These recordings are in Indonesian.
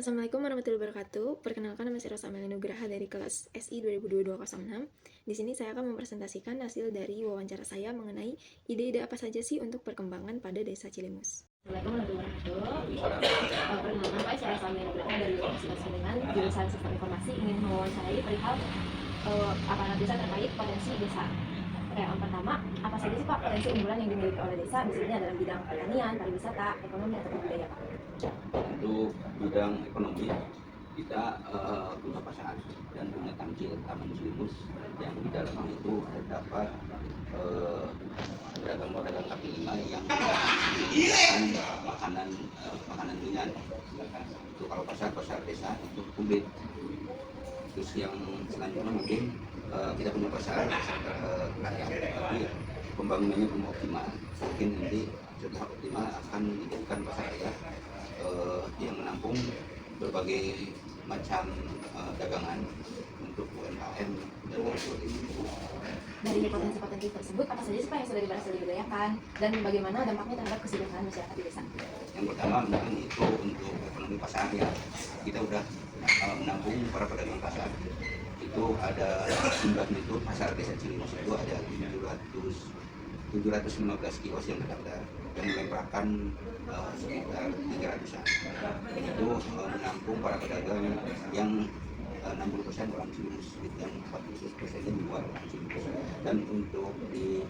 Assalamualaikum warahmatullahi wabarakatuh. Perkenalkan, nama saya Rosa Amelia Nugraha dari kelas SI 2022-06. Di sini saya akan mempresentasikan hasil dari wawancara saya mengenai ide-ide apa saja sih untuk perkembangan pada Desa Cilimus. Assalamualaikum warahmatullahi wabarakatuh. Perkenalkan, saya Rosa Amelia Nugraha dari Universitas Kuningan, jurusan Sistem Informasi, ingin mewawancarai perihal aparatur desa terkait potensi desa. Yang pertama, apa saja sih Pak potensi unggulan yang dimiliki oleh desa, misalnya dalam bidang pertanian, pariwisata, ekonomi, atau budaya Pak? Untuk bidang ekonomi kita punya pasar dan punya Taman Cilimus yang di dalamnya itu terdapat pedagang-pedagang kaki lima yang makanan makanan ringan. Itu kalau pasar desa itu kumplit. Terus yang selanjutnya mungkin kita punya pasar rakyat, tapi pembangunannya belum optimal. Mungkin nanti setelah optimal akan dijadikan pasar rakyat yang menampung berbagai macam dagangan untuk UMKM dan lain sebagainya. Dari potensi-potensi tersebut, apa saja sih Pak yang sudah dibahas dan diberdayakan, dan bagaimana dampaknya terhadap kesejahteraan masyarakat di desa? Yang pertama mungkin itu untuk ekonomi pasar ya, kita udah menampung para pedagang pasar. Itu ada jumlahnya itu pasar desa Cilimus itu ada 715 kios yang terdaftar yang melemparkan sekitar 300-an. Itu menampung para pedagang yang 60% orang Cilimus, yang 40% di luar orang Cilimus. Dan untuk di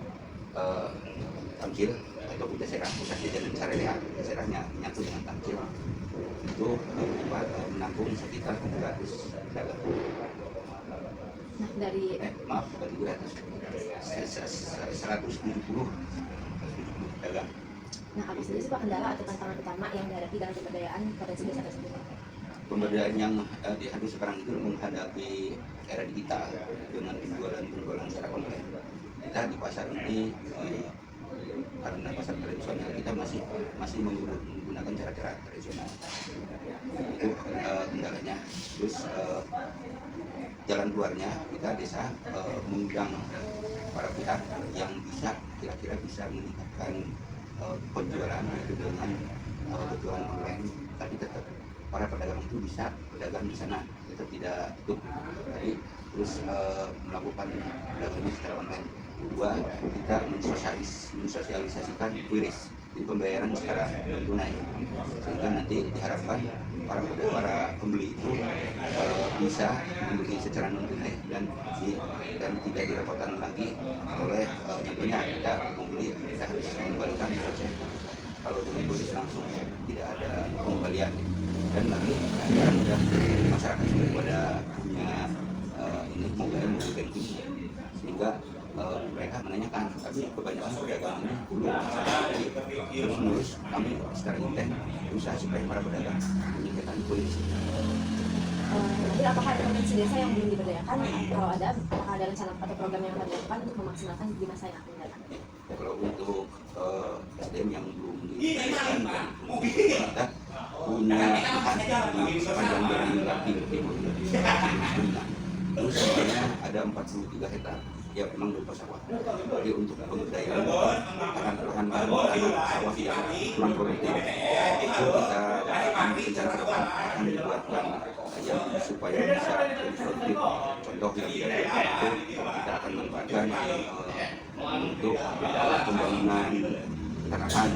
Tamsil atau Budaserah, pusat jajanan Sarerea, Budaserahnya nyatu dengan Tamsil, itu menampung sekitar 700 pedagang. Nah, dari Maaf, bukan 170 pedagang. Nah, apa saja sih Pak kendala atau tantangan utama yang dihadapi dalam pemberdayaan potensi desa tersebut? Pemberdayaan yang dihadapi sekarang itu menghadapi era digital dengan penjualan secara online. Kita di pasar ini karena pasar tradisional kita masih menggunakan cara-cara tradisional. Itu kendalanya. Terus jalan keluarnya kita desa mengundang para pihak yang kira-kira bisa meningkatkan penjualan dengan penjualan online, tapi tetap para pedagang itu bisa berdagang di sana, tetap tidak tutup. Jadi terus melakukan dagangnya secara online. Kedua, kita mensosialisasikan QRIS, jadi pembayaran secara non tunai, sehingga nanti diharapkan para pembeli itu bisa membeli secara non tunai dan tidak direpotkan lagi oleh contohnya kita membeli, kita harus mengembalikan proses. Kalau dengan QRIS langsung tidak ada pengembalian. Dan lagi sekarang sudah masyarakat sudah pada punya ini mobile banking, sehingga mereka menanyakan, tapi kebanyakan pedagang ini belum. Terus kami secara intens berusaha supaya para pedagang meningkatkan kualitas. Jadi apakah ada potensi desa yang belum diberdayakan? Kalau ada, apakah ada rencana atau program yang akan dilakukan untuk memaksimalkan di masa yang akan datang? Ya, kalau untuk SDM yang belum diberdayakan, kita punya lahan di sepanjang dari timur terus sebenarnya ada 43 hektar ya memang berupa sawah. Jadi untuk pemberdayaan lahan sawah yang kurang produktif itu kita rencana ke depan akan dibuatkan yang supaya bisa lebih produktif. Contoh yang itu kita akan manfaatkan untuk pembangunan tanaman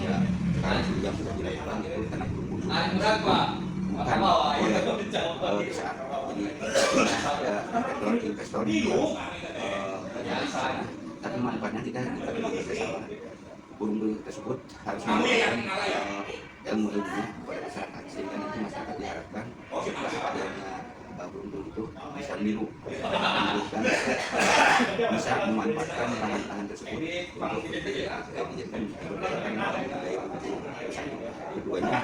ya. Sekarang yang sudah dilakukan yaitu tanah berumur bukan oleh desa. Jadi ada investor tapi manfaatnya kita bekerjasama. Burung tersebut harus memberikan ilmu-ilmunya kepada masyarakat, sehingga nanti masyarakat diharapkan setelah adanya burung itu bisa meniru dan bisa memanfaatkan lahan-lahan tersebut untuk dijadikan budaya untuk bersatu. Keduanya,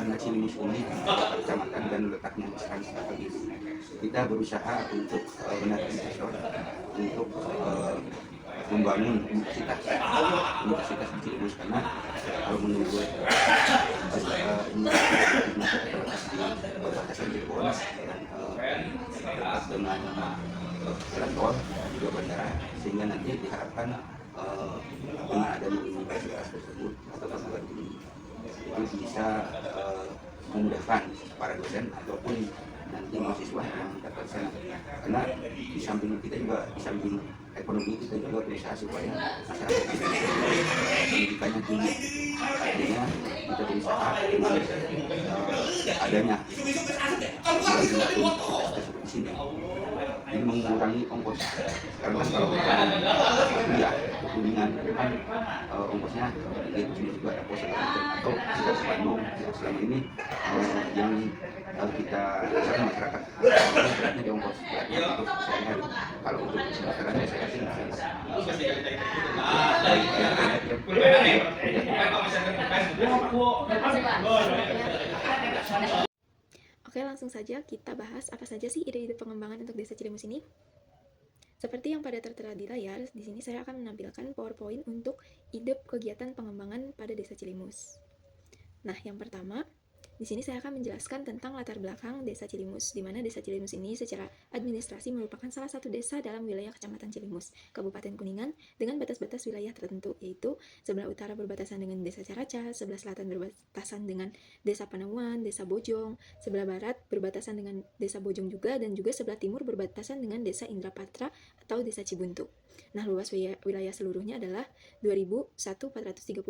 karena Cilimus ini kecamatan dan letaknya sangat strategis, kita berusaha untuk menarik investor untuk membangun universitas di Cilimus, karena kalau menurut perbatasan Cirebon dekat dengan jalan tol juga bandara, sehingga nanti diharapkan dengan adanya universitas tersebut atau perguruan tinggi itu bisa memudahkan para dosen ataupun nanti mahasiswa yang dapat sana. Karena di samping kita juga, di samping ekonomi kita juga berusaha supaya masyarakat kita pendidikannya tinggi. Artinya kita berusaha dengan adanya seperti sini ini mengurangi ongkos, karena kan kalau kuliah kuningan kan ongkosnya itu juga ada pos atau kita ke Bandung ya, selama ini yang kita rasakan masyarakat beratnya di ongkos beratnya untuk sehari-hari. Kalau untuk masyarakatnya saya sih Oke, langsung saja kita bahas apa saja sih ide-ide pengembangan untuk Desa Cilimus ini. Seperti yang pada tertera di layar, di sini saya akan menampilkan PowerPoint untuk ide kegiatan pengembangan pada Desa Cilimus. Nah, yang pertama, di sini saya akan menjelaskan tentang latar belakang Desa Cilimus, di mana Desa Cilimus ini secara administrasi merupakan salah satu desa dalam wilayah Kecamatan Cilimus, Kabupaten Kuningan, dengan batas-batas wilayah tertentu, yaitu sebelah utara berbatasan dengan Desa Caraca, sebelah selatan berbatasan dengan Desa Panauan, Desa Bojong, sebelah barat berbatasan dengan Desa Bojong juga, dan juga sebelah timur berbatasan dengan Desa Indrapatra atau Desa Cibuntu. Nah, luas wilayah seluruhnya adalah 2.435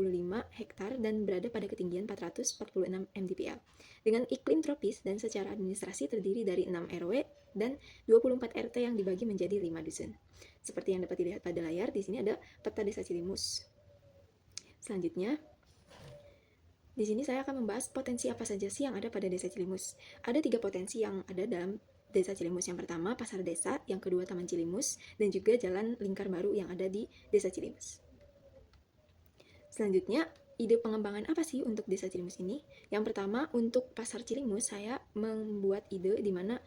hektar dan berada pada ketinggian 446 mdpl. Dengan iklim tropis dan secara administrasi terdiri dari 6 RW dan 24 RT yang dibagi menjadi 5 dusun. Seperti yang dapat dilihat pada layar, di sini ada peta Desa Cilimus. Selanjutnya, di sini saya akan membahas potensi apa saja sih yang ada pada Desa Cilimus. Ada 3 potensi yang ada dalam Desa Cilimus. Yang pertama, pasar desa, yang kedua, Taman Cilimus, dan juga jalan lingkar baru yang ada di Desa Cilimus. Selanjutnya, ide pengembangan apa sih untuk Desa Cilimus ini? Yang pertama, untuk pasar Cilimus, saya membuat ide di mana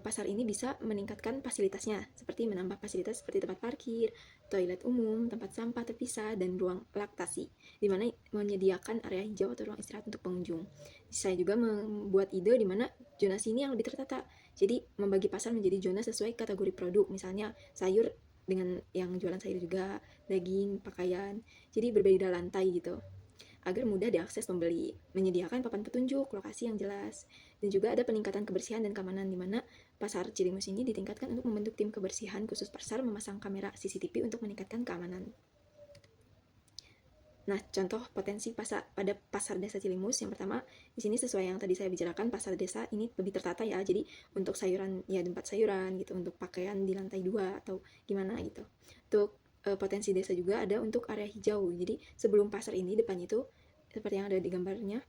pasar ini bisa meningkatkan fasilitasnya, seperti menambah fasilitas seperti tempat parkir, toilet umum, tempat sampah terpisah, dan ruang laktasi, di mana menyediakan area hijau atau ruang istirahat untuk pengunjung. Saya juga membuat ide di mana zonasi ini yang lebih tertata, jadi membagi pasar menjadi zona sesuai kategori produk, misalnya sayur dengan yang jualan sayur juga, daging, pakaian, jadi berbeda lantai gitu, agar mudah diakses pembeli, menyediakan papan petunjuk, lokasi yang jelas, dan juga ada peningkatan kebersihan dan keamanan, di mana pasar Cilimus ini ditingkatkan untuk membentuk tim kebersihan khusus pasar, memasang kamera CCTV untuk meningkatkan keamanan. Nah, contoh potensi pada pasar Desa Cilimus, yang pertama, di sini sesuai yang tadi saya bicarakan, pasar desa ini lebih tertata ya, jadi untuk sayuran, ya tempat sayuran gitu, untuk pakaian di lantai 2 atau gimana gitu. Untuk potensi desa juga ada untuk area hijau, jadi sebelum pasar ini, depannya itu, seperti yang ada di gambarnya,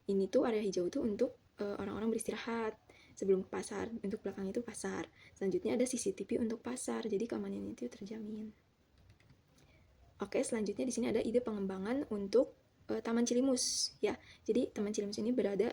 ini tuh area hijau itu untuk orang-orang beristirahat sebelum ke pasar, untuk belakang itu pasar. Selanjutnya ada CCTV untuk pasar, jadi keamanannya itu terjamin. Oke, selanjutnya di sini ada ide pengembangan untuk Taman Cilimus ya. Jadi Taman Cilimus ini berada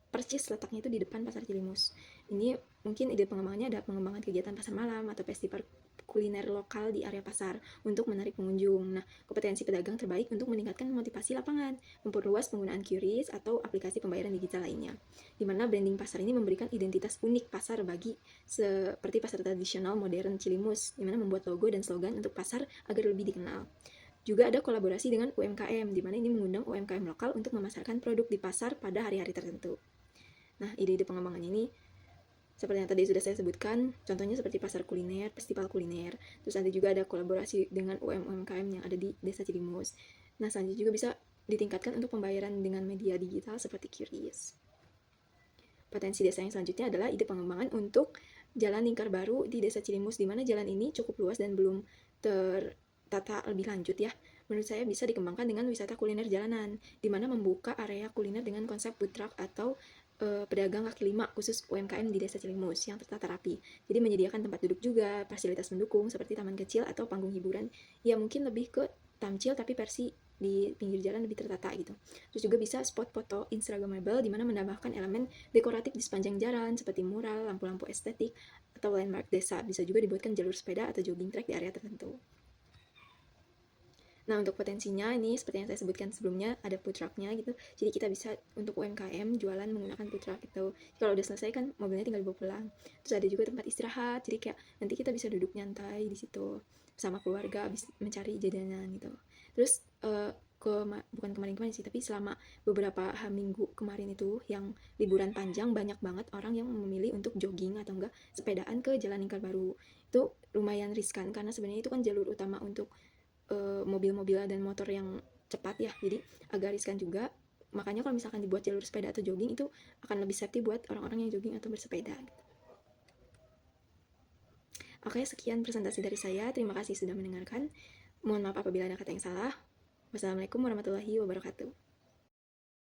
persis letaknya itu di depan pasar Cilimus. Ini mungkin ide pengembangannya ada pengembangan kegiatan pasar malam atau festival kuliner lokal di area pasar untuk menarik pengunjung. Nah, kompetensi pedagang terbaik untuk meningkatkan motivasi lapangan, memperluas penggunaan QRIS atau aplikasi pembayaran digital lainnya. Di mana branding pasar ini memberikan identitas unik pasar bagi seperti pasar tradisional modern Cilimus, di mana membuat logo dan slogan untuk pasar agar lebih dikenal. Juga ada kolaborasi dengan UMKM, di mana ini mengundang UMKM lokal untuk memasarkan produk di pasar pada hari-hari tertentu. Nah, ide-ide pengembangan ini seperti yang tadi sudah saya sebutkan, contohnya seperti pasar kuliner, festival kuliner. Terus nanti juga ada kolaborasi dengan UMKM yang ada di Desa Cilimus. Nah, selanjutnya juga bisa ditingkatkan untuk pembayaran dengan media digital seperti QRIS. Potensi desa yang selanjutnya adalah ide pengembangan untuk jalan lingkar baru di Desa Cilimus, di mana jalan ini cukup luas dan belum tertata lebih lanjut ya. Menurut saya bisa dikembangkan dengan wisata kuliner jalanan, di mana membuka area kuliner dengan konsep food truck atau pedagang kaki lima khusus UMKM di Desa Cilimus yang tertata rapi. Jadi menyediakan tempat duduk juga, fasilitas mendukung seperti taman kecil atau panggung hiburan. Ya mungkin lebih ke tamcil tapi versi di pinggir jalan lebih tertata gitu. Terus juga bisa spot foto instagramable di mana menambahkan elemen dekoratif di sepanjang jalan seperti mural, lampu-lampu estetik, atau landmark desa. Bisa juga dibuatkan jalur sepeda atau jogging track di area tertentu. Nah, untuk potensinya ini seperti yang saya sebutkan sebelumnya, ada food truck-nya gitu. Jadi kita bisa untuk UMKM jualan menggunakan food truck gitu. Kalau udah selesai kan mobilnya tinggal dibawa pulang. Terus ada juga tempat istirahat. Jadi kayak nanti kita bisa duduk nyantai di situ sama keluarga habis mencari jajanan gitu. Terus bukan kemarin-kemarin sih, tapi selama beberapa minggu kemarin itu yang liburan panjang, banyak banget orang yang memilih untuk jogging atau enggak sepedaan ke Jalan Lingkar Baru. Itu lumayan riskan karena sebenarnya itu kan jalur utama untuk mobil-mobil dan motor yang cepat ya, jadi agak riskan juga. Makanya kalau misalkan dibuat jalur sepeda atau jogging itu akan lebih safety buat orang-orang yang jogging atau bersepeda gitu. Oke, sekian presentasi dari saya. Terima kasih sudah mendengarkan. Mohon maaf apabila ada kata yang salah. Wassalamualaikum warahmatullahi wabarakatuh.